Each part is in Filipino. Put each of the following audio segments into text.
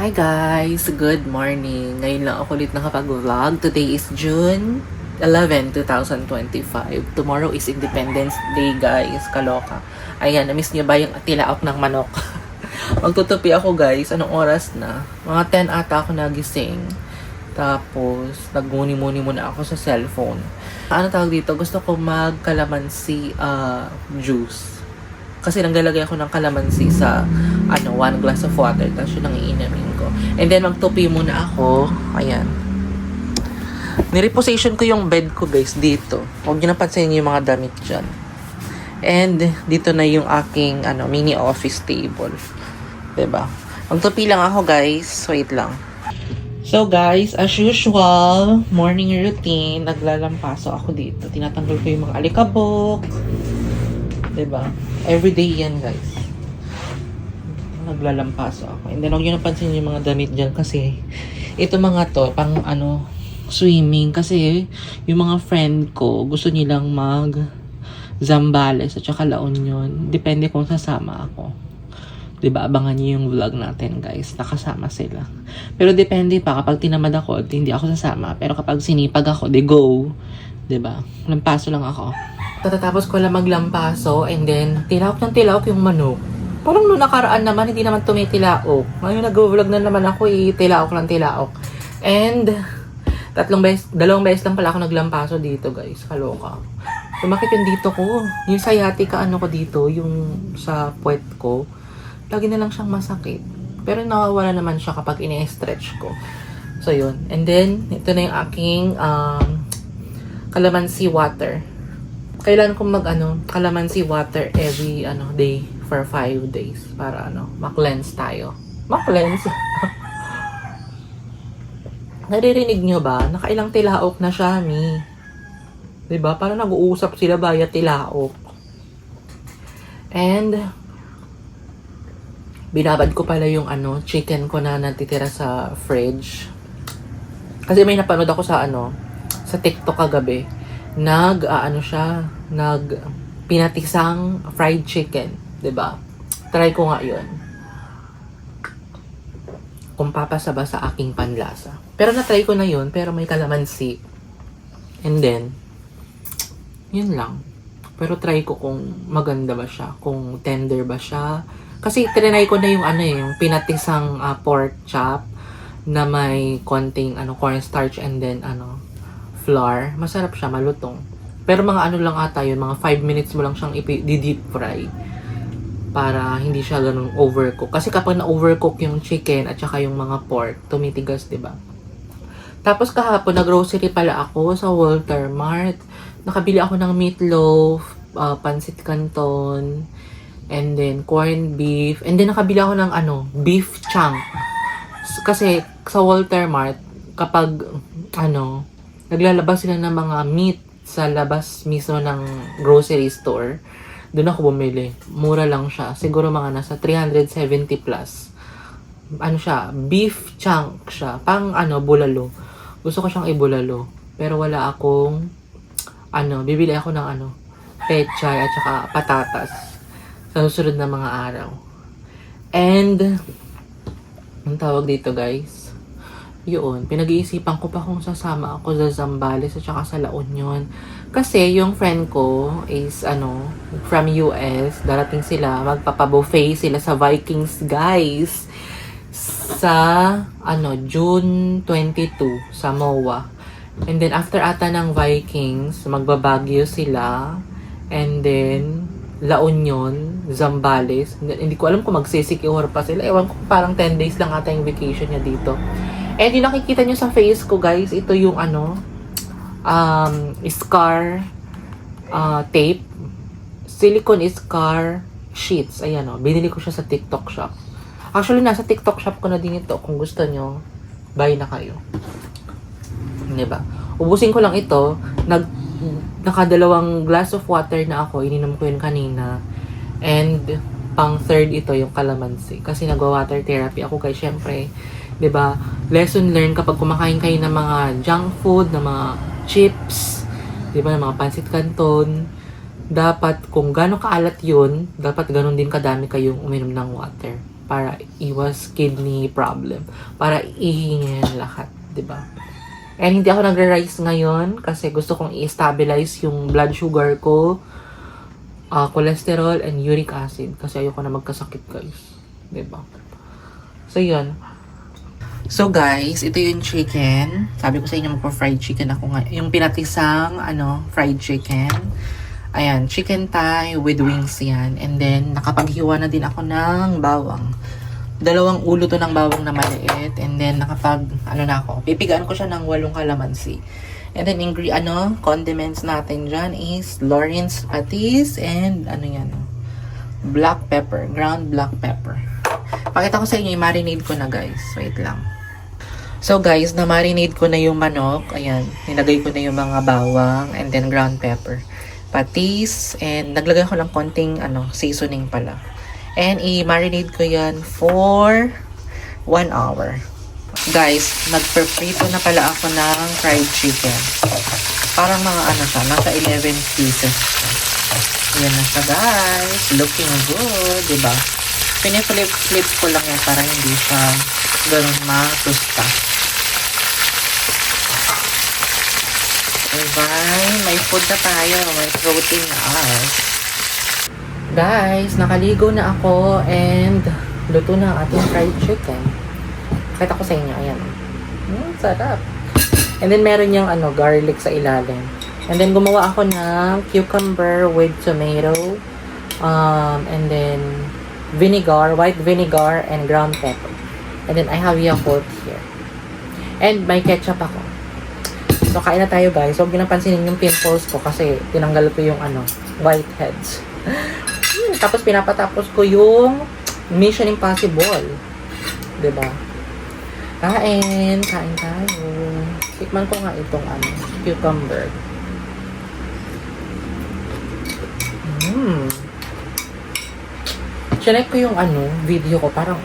Hi guys! Good morning! Ngayon lang ako ulit nakapag-vlog. Today is June 11, 2025. Tomorrow is Independence Day guys. Kaloka. Ayan, na-miss niyo ba yung tilaok ng manok? Magtutupi ako guys. Anong oras na? Mga 10 ata ako nagising. Tapos, nagmuni-muni muna ako sa cellphone. Ano tawag dito? Gusto ko mag-calamansi juice. Kasi nanglalagay ako ng kalamansi sa 1 glass of water. Tapos yun ang iinamin ko. And then magtupi muna ako. Ayan. Nireposition ko yung bed ko guys dito. Huwag nyo napansinin yung mga damit dyan. And dito na yung aking mini office table. Diba? Magtupi lang ako guys. Wait lang. So guys, as usual, morning routine. Naglalampaso ako dito. Tinatanggal ko yung mga alikabok. Diba? Everyday yan guys. Naglalampaso ako. And then huwag nyo napansin yung mga damit dyan kasi ito mga to pang swimming kasi yung mga friend ko gusto nilang mag Zambales at saka La Union. Depende kung sasama ako. Diba? Abangan nyo yung vlog natin guys. Nakasama sila. Pero depende pa kapag tinamad ako hindi ako sasama. Pero kapag sinipag ako, they go. Diba? Lampaso lang ako. Tatatapos ko lang maglampaso and then tilaok ng tilaok yung manok. Parang noong nakaraan naman, hindi naman tumitilaok. Ngayon nag-vlog na naman ako, tilaok ng tilaok. And dalawang beses lang pala ako naglampaso dito guys. Kaloka. Sumakit yung dito ko. Yung sciatica ko dito, yung sa puwet ko. Lagi na lang siyang masakit. Pero nawawala naman siya kapag ini-stretch ko. So yun. And then, ito na yung aking calamansi water. Kailangan kong calamansi water every day for 5 days para ma-cleanse tayo. Ma-cleanse. Naririnig nyo ba? Nakailang tilaok na siya, mi. Diba? Parang nag-uusap sila via tilaok. And binabad ko pala yung chicken ko na natitira sa fridge. Kasi may napanood ako sa sa TikTok kagabi. Pinatisang fried chicken, 'di ba? Try ko nga 'yon. Kung papasaba sa aking panlasa. Pero na-try ko na 'yon, pero may kalamansi. And then yun lang. Pero try ko kung maganda ba siya, kung tender ba siya. Kasi trinay ko na yung yung pinatisang pork chop na may konting cornstarch and then flour. Masarap siya, malutong. Pero mga lang ata yun, mga 5 minutes mo lang siyang i-deep fry para hindi siya ganun overcook. Kasi kapag na-overcook yung chicken at saka yung mga pork, tumitigas, diba? Tapos kahapon, nag-grocery pala ako sa Walter Mart. Nakabili ako ng meatloaf, pancit canton, and then corned beef, and then nakabili ako ng beef chunk. Kasi sa Walter Mart, kapag naglalabas sila ng mga meat sa labas mismo ng grocery store. Doon ako bumili. Mura lang siya. Siguro mga nasa 370 plus. Siya, beef chunk siya. Pang bulalo. Gusto ko siyang ibulalo. Pero wala akong bibili ako ng pechay at saka patatas sa susunod na mga araw. And ang tawag dito guys, yun, pinag-iisipan ko pa kung sasama ako sa Zambales at saka sa La Union. Kasi yung friend ko is from US, darating sila, magpapabuffet sila sa Vikings guys. Sa June 22 sa MOA. And then after ata ng Vikings, magbabagyo sila. And then La Union, Zambales. Hindi ko alam kung magsisecure pa sila. Ewan ko, parang 10 days lang ata yung vacation niya dito. And yung nakikita nyo sa face ko guys, ito yung scar tape. Silicone scar sheets. Ayan binili ko siya sa TikTok shop. Actually, nasa TikTok shop ko na din ito. Kung gusto nyo, buy na kayo. Diba? Ubusin ko lang ito. Nakadalawang glass of water na ako. Ininom ko yun kanina. And pang third ito yung calamansi. Kasi nagwa-water therapy ako guys. Syempre, 'di ba? Lesson learned kapag kumakain kayo ng mga junk food, ng mga chips, 'di ba, ng mga pancit canton, dapat kung gaano kaalat 'yun, dapat ganoon din kadami kayong uminom ng water. para iwas kidney problem, para ihingin lahat, 'di ba? And hindi ako nagre-rice ngayon kasi gusto kong i-stabilize yung blood sugar ko, cholesterol, and uric acid kasi ayoko na magkasakit, guys. 'Di ba? So, yun. So, guys, ito yung chicken. Sabi ko sa inyo, magpa-fried chicken ako ngayon. Yung pinatisang, fried chicken. Ayan, chicken thigh with wings yan. And then, nakapaghiwa na din ako ng bawang. 2 ulo to ng bawang na maliit. And then, na ako, pipigaan ko siya ng 8 kalamansi. And then, condiments natin dyan is Lawrence patis and, black pepper, ground black pepper. Pakita ko sa inyo, i-marinate ko na, guys. Wait lang. So, guys, na-marinate ko na yung manok. Ayan, nilagay ko na yung mga bawang and then ground pepper. Patis, and naglagay ko lang konting, seasoning pala. And i-marinate ko yan for 1 hour. Guys, nagpe-prito na pala ako ng fried chicken. Parang mga nasa 11 pieces. Yan na siya, guys. Looking good, diba? Piniflip ko lang yan para hindi siya ganun matusta. Diba? May food na tayo. May protein na us. Guys, nakaligo na ako and luto na ang ating fried chicken. Kita ko sa inyo, ayan. Sarap. And then meron yung garlic sa ilalim. And then gumawa ako ng cucumber with tomato. And then vinegar, white vinegar and ground pepper. And then I have Yakult here. And may ketchup ako. So kain na tayo, guys. Huwag niyo nang pansinin yung pimples ko kasi tinanggal ko yung whiteheads. Tapos pinapatapos ko yung Mission Impossible. 'Di ba? Kain tayo. Tikman ko nga itong cucumber. Chinek ko yung video ko, parang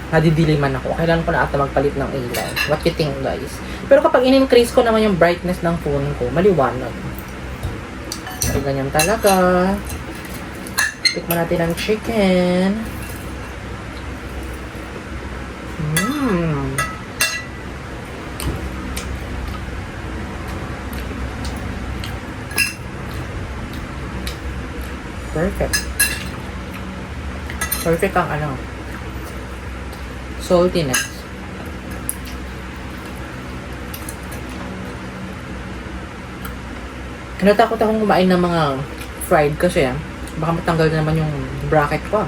nadidiliman ako. Kailangan ko na ata magpalit ng ilaw. What you think, guys? Pero kapag in-increase ko naman yung brightness ng phone ko, maliwanag. So, ganyan talaga. Tikman natin ang chicken. Perfect. Perfect ang saltiness. Natakot akong kumain ng mga fried kasi baka matanggal na naman yung bracket ko.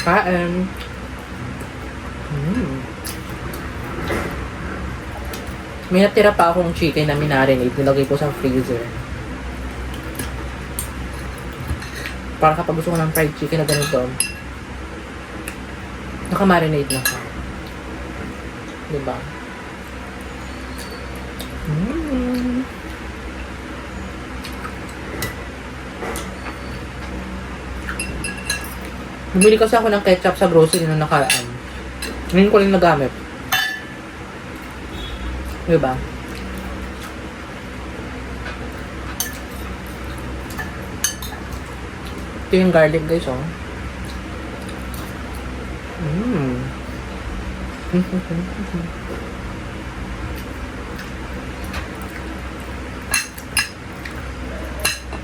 Kain. May natira pa akong chicken na minarinate. Nilagay ko sa freezer. Para kapag gusto ko ng fried chicken na ganito, nakamarinate na siya. Diba? Bumili kasi ako ng ketchup sa grocery nung nakaraan. Ngayon ko lang nagamit. Diba? Ito yung garlic, guys,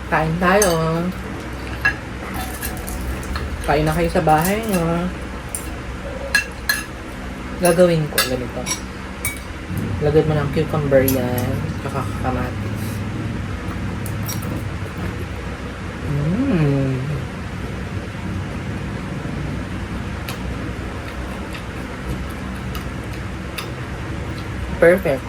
Kain tayo. Kain na kayo sa bahay nyo. Gagawin ko ganito. Lagyan mo ng cucumber yan. Tsaka kamatis. Perfect.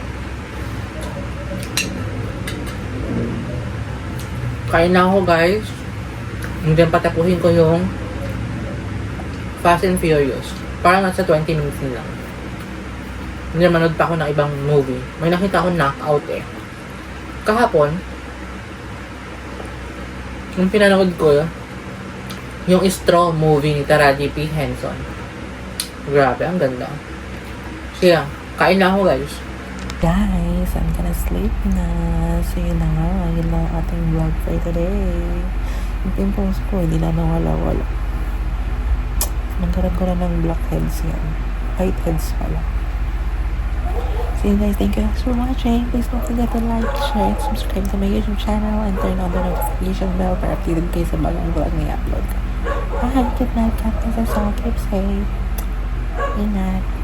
Kain na ako, guys. And then patapusin ko yung Fast and Furious. Parang nasa 20 minutes na lang. Hindi manood pa ako ng ibang movie. May nakita ako Knockout kahapon, yung pinanood ko, yung Straw movie ni Taraji P. Henson. Grabe, ang ganda. Kaya, kain na ako, guys. Guys, I'm gonna sleep na. So yun na nga, yun lang ang ating vlog for today. Yung pimples ko, hindi na nawala-wala. Nagkaroon ko na ng blackheads yan. Whiteheads pala. So yun guys, thank you guys for watching. Please don't forget to like, share, and subscribe to my YouTube channel and turn on the notification bell para updated kayo sa bagong vlog na i-upload ko. Bye! Good night, God bless us all. Keep safe. Ingat.